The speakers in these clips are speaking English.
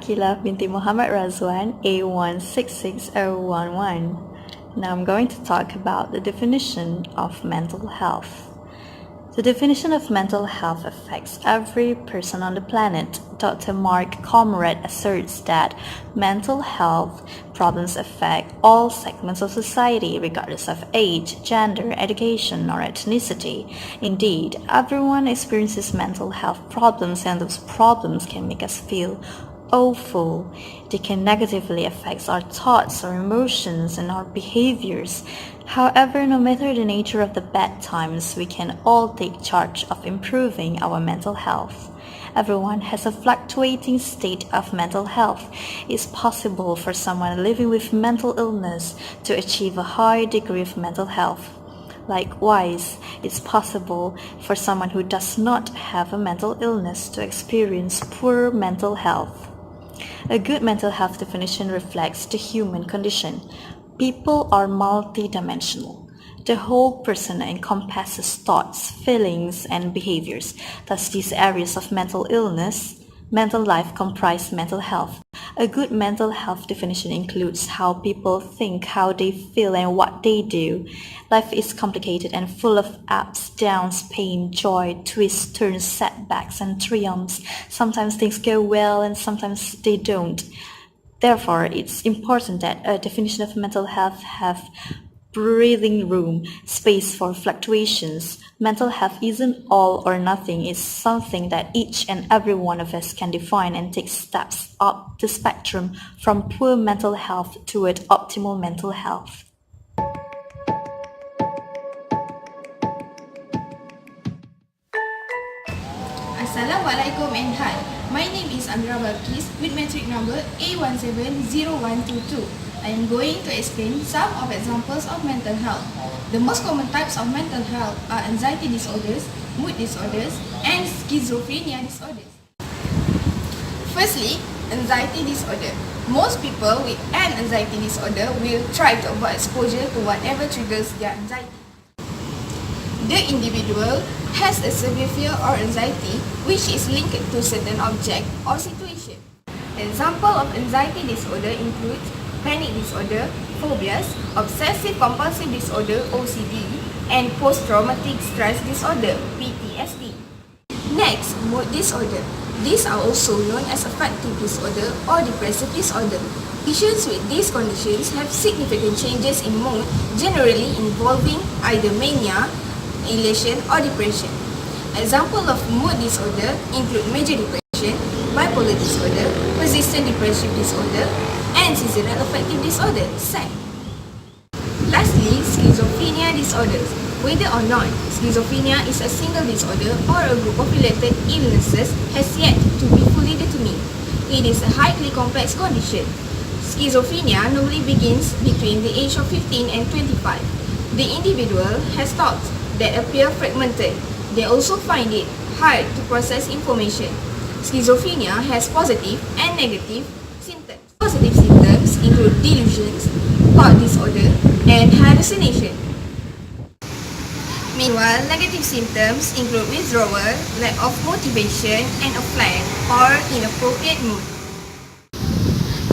Akilah binti Muhammad Razwan, A166011. Now I'm going to talk about the definition of mental health. The definition of mental health affects every person on the planet. Dr. Mark Comrade asserts that mental health problems affect all segments of society, regardless of age, gender, education, or ethnicity. Indeed, everyone experiences mental health problems, and those problems can make us feel awful. They can negatively affect our thoughts, our emotions, and our behaviors. However, no matter the nature of the bad times, we can all take charge of improving our mental health. Everyone has a fluctuating state of mental health. It's possible for someone living with mental illness to achieve a high degree of mental health. Likewise, it's possible for someone who does not have a mental illness to experience poor mental health. A good mental health definition reflects the human condition. People are multidimensional. The whole person encompasses thoughts, feelings, and behaviors. Thus, these areas of mental illness, mental life comprise mental health. A good mental health definition includes how people think, how they feel, and what they do. Life is complicated and full of ups, downs, pain, joy, twists, turns, setbacks, and triumphs. Sometimes things go well and sometimes they don't. Therefore, it's important that a definition of mental health have breathing room, space for fluctuations. Mental health isn't all or nothing. It's something that each and every one of us can define and take steps up the spectrum from poor mental health toward optimal mental health. Assalamualaikum and hi. My name is Amira Balkis with metric number A170122. I am going to explain some of examples of mental health. The most common types of mental health are anxiety disorders, mood disorders, and schizophrenia disorders. Firstly, anxiety disorder. Most people with an anxiety disorder will try to avoid exposure to whatever triggers their anxiety. The individual has a severe fear or anxiety which is linked to certain object or situation. Example of anxiety disorder includes panic disorder, phobias, obsessive compulsive disorder (OCD), and post-traumatic stress disorder (PTSD). Next, mood disorder. These are also known as affective disorder or depressive disorder. Patients with these conditions have significant changes in mood, generally involving either mania, elation, or depression. Example of mood disorder include major depression, bipolar disorder, persistent depressive disorder, and seasonal affective disorder (SAD). Lastly, schizophrenia disorders. Whether or not schizophrenia is a single disorder or a group of related illnesses has yet to be fully determined. It is a highly complex condition. Schizophrenia normally begins between the age of 15 and 25. The individual has thoughts that appear fragmented. They also find it hard to process information. Schizophrenia has positive and negative symptoms. Positive symptoms include delusions, thought disorder, and hallucination. Meanwhile, negative symptoms include withdrawal, lack of motivation, and a flat or inappropriate mood.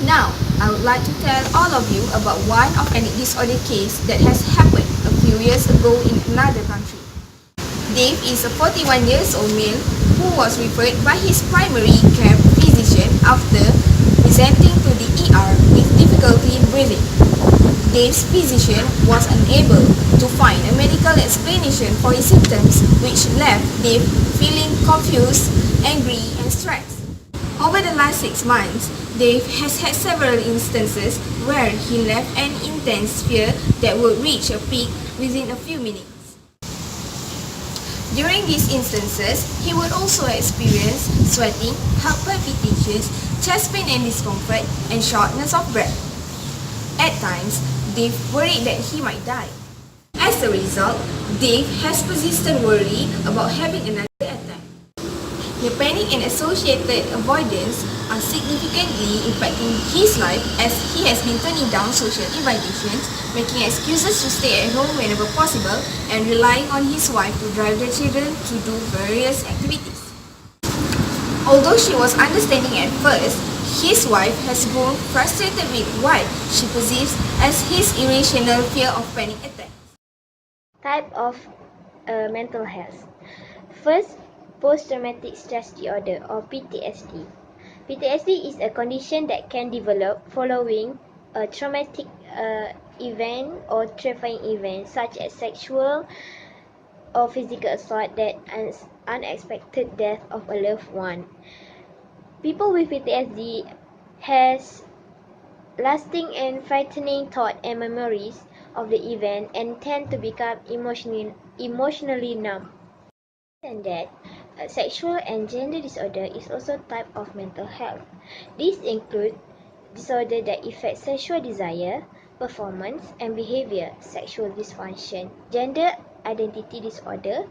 Now, I would like to tell all of you about one of panic disorder case that has happened a few years ago in another country. Dave is a 41 years old male who was referred by his primary care physician after presenting to the ER with difficulty breathing. Dave's physician was unable to find a medical explanation for his symptoms, which left Dave feeling confused, angry, and stressed. Over the last 6 months, Dave has had several instances where he left an intense fear that would reach a peak within a few minutes. During these instances, he would also experience sweating, heart palpitations, chest pain and discomfort, and shortness of breath. At times, Dave worried that he might die. As a result, Dave has persistent worry about having another attack. The panic and associated avoidance are significantly impacting his life as he has been turning down social invitations, making excuses to stay at home whenever possible, and relying on his wife to drive the children to do various activities. Although she was understanding at first, His wife has grown frustrated with what she perceives as his irrational fear of panic attacks. Type of mental health. First, post-traumatic stress disorder or PTSD. PTSD is a condition that can develop following a traumatic event or terrifying event such as sexual or physical assault that unexpected death of a loved one. People with PTSD has lasting and frightening thoughts and memories of the event and tend to become emotionally numb. And that sexual and gender disorder is also a type of mental health. These include disorder that affect sexual desire, performance and behavior, sexual dysfunction, gender identity disorder,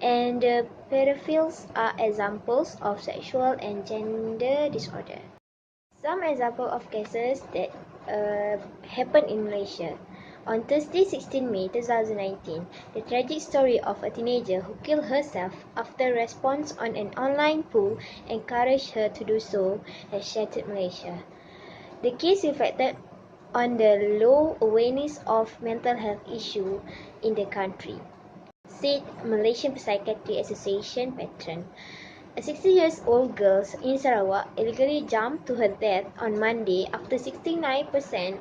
and pedophiles are examples of sexual and gender disorder. Some examples of cases that happened in Malaysia. On Thursday, 16 May 2019, the tragic story of a teenager who killed herself after response on an online poll encouraged her to do so has shattered Malaysia. The case reflected on the low awareness of mental health issues in the country, said Malaysian Psychiatry Association patron. A 60-year-old girl in Sarawak illegally jumped to her death on Monday after 69%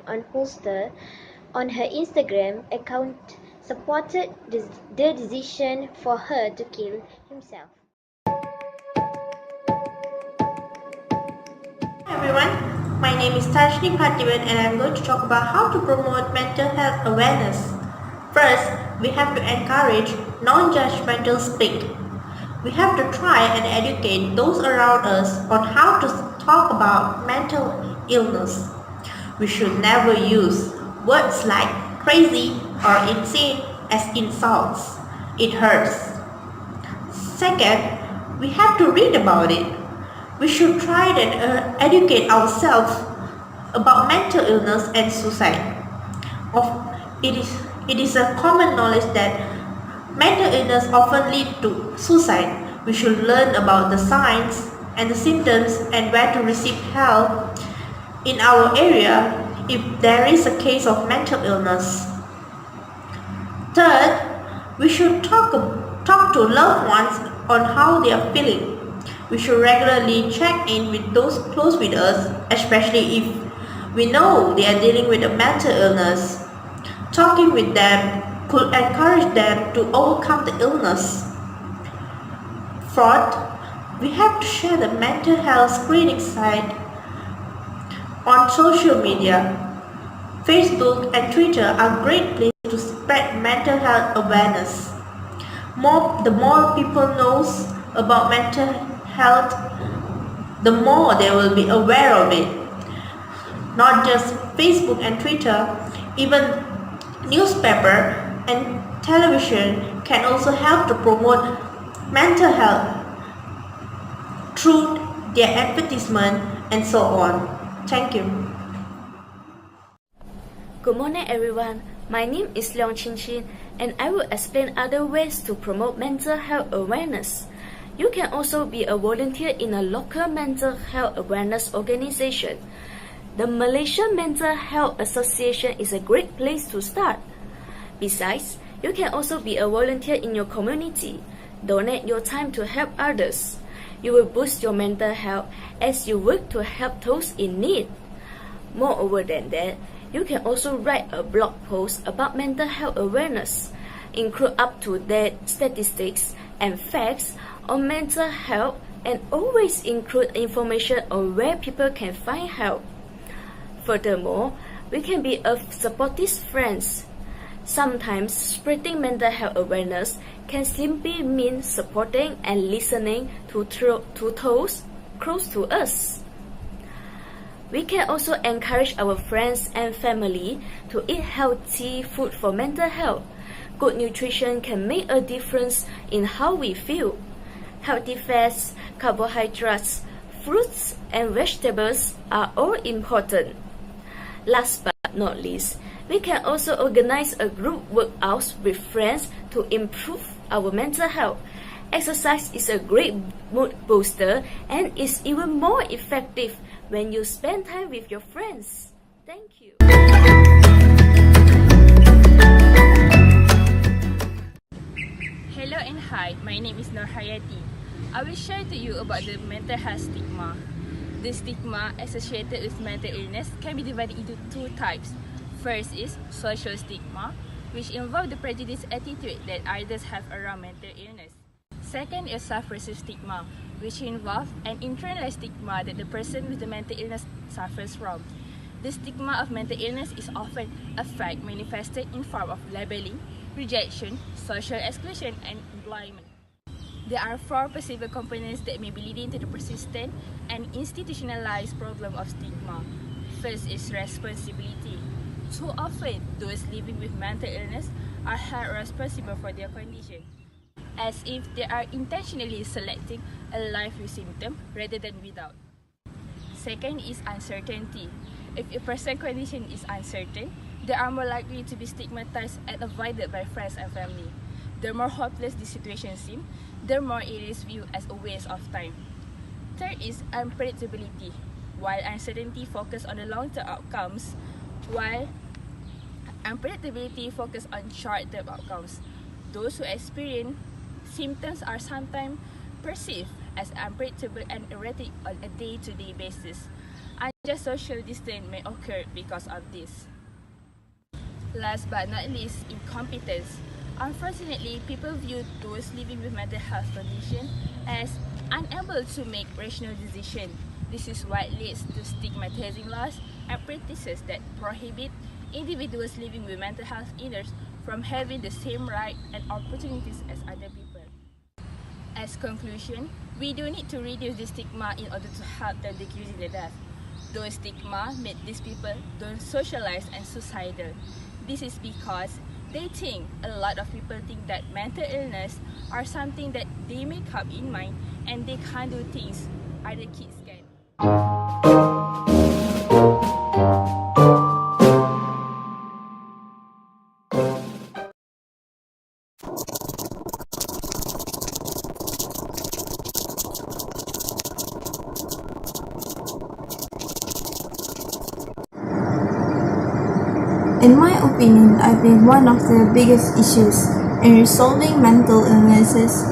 on her Instagram account supported the decision for her to kill himself. Hi everyone, my name is Tarshni Pativan and I am going to talk about how to promote mental health awareness. First, we have to encourage non-judgmental speak. We have to try and educate those around us on how to talk about mental illness. We should never use words like crazy or insane as insults. It hurts. Second, we have to read about it. We should try and educate ourselves about mental illness and suicide. It is a common knowledge that mental illness often leads to suicide. We should learn about the signs and the symptoms and where to receive help in our area if there is a case of mental illness. Third, we should talk to loved ones on how they are feeling. We should regularly check in with those close with us, especially if we know they are dealing with a mental illness. Talking with them could encourage them to overcome the illness. Fourth, we have to share the mental health screening site on social media. Facebook and Twitter are great places to spread mental health awareness. The more people knows about mental health, the more they will be aware of it. Not just Facebook and Twitter, even newspaper and television can also help to promote mental health through their advertisement and so on. Thank you. Good morning everyone, my name is Lmcr and I will explain other ways to promote mental health awareness. You can also be a volunteer in a local mental health awareness organization. The Malaysian Mental Health Association is a great place to start. Besides, you can also be a volunteer in your community. Donate your time to help others. You will boost your mental health as you work to help those in need. Moreover than that, you can also write a blog post about mental health awareness, include up-to-date statistics and facts on mental health, and always include information on where people can find help. Furthermore, we can be a supportive friends. Sometimes spreading mental health awareness can simply mean supporting and listening to those close to us. We can also encourage our friends and family to eat healthy food for mental health. Good nutrition can make a difference in how we feel. Healthy fats, carbohydrates, fruits, and vegetables are all important. Last but not least, we can also organize a group workout with friends to improve our mental health. Exercise is a great mood booster and is even more effective when you spend time with your friends. Thank you. Hello and hi, my name is Nur Hayati. I will share to you about the mental health stigma. The stigma associated with mental illness can be divided into two types. First is social stigma, which involves the prejudiced attitude that others have around mental illness. Second is subversive stigma, which involves an internalized stigma that the person with the mental illness suffers from. The stigma of mental illness is often a fact manifested in form of labeling, rejection, social exclusion, and employment. There are four possible components that may be leading to the persistent and institutionalized problem of stigma. First is responsibility. Too often, those living with mental illness are held responsible for their condition, as if they are intentionally selecting a life with symptoms rather than without. Second is uncertainty. If a person's condition is uncertain, they are more likely to be stigmatized and avoided by friends and family. The more hopeless the situation seems, the more it is viewed as a waste of time. Third is unpredictability. While uncertainty focuses on the long-term outcomes, while unpredictability focuses on short-term outcomes, those who experience symptoms are sometimes perceived as unpredictable and erratic on a day-to-day basis. Unjust social distance may occur because of this. Last but not least, incompetence. Unfortunately, people view those living with mental health condition as unable to make rational decisions. This is what leads to stigmatizing laws and practices that prohibit individuals living with mental health illness from having the same rights and opportunities as other people. As conclusion, we do need to reduce the stigma in order to help them decreasing the death. Those stigma make these people don't socialize and suicidal. This is because they think, a lot of people think that mental illness are something that they make up in mind and they can't do things other kids can. In my opinion, I think one of the biggest issues in resolving mental illnesses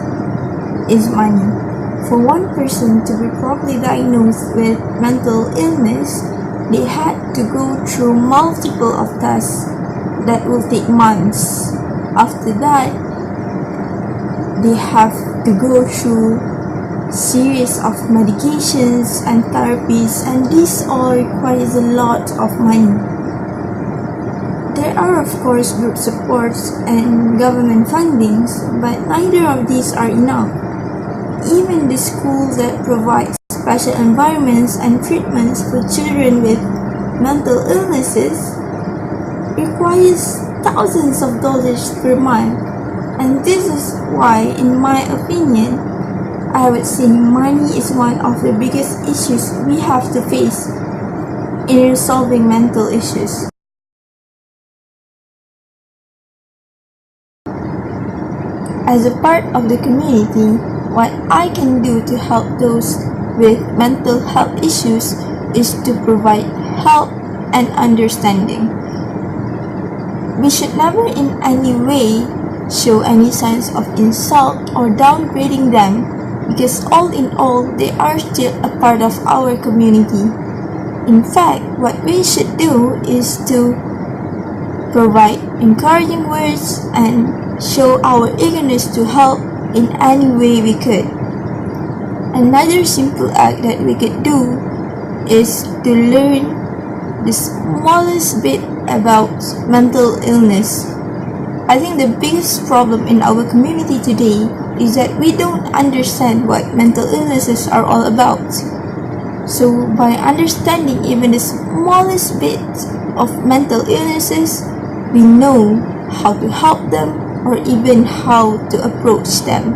is money. For one person to be properly diagnosed with mental illness, they had to go through multiple of tests that will take months. After that, they have to go through series of medications and therapies, and this all requires a lot of money. There are of course group supports and government fundings, but neither of these are enough. Even the schools that provide special environments and treatments for children with mental illnesses requires thousands of dollars per month, and this is why, in my opinion, I would say money is one of the biggest issues we have to face in resolving mental issues. As a part of the community, what I can do to help those with mental health issues is to provide help and understanding. We should never in any way show any signs of insult or downgrading them, because all in all, they are still a part of our community. In fact, what we should do is to provide encouraging words and show our eagerness to help in any way we could. Another simple act that we could do is to learn the smallest bit about mental illness. I think the biggest problem in our community today is that we don't understand what mental illnesses are all about. So by understanding even the smallest bit of mental illnesses, we know how to help them or even how to approach them.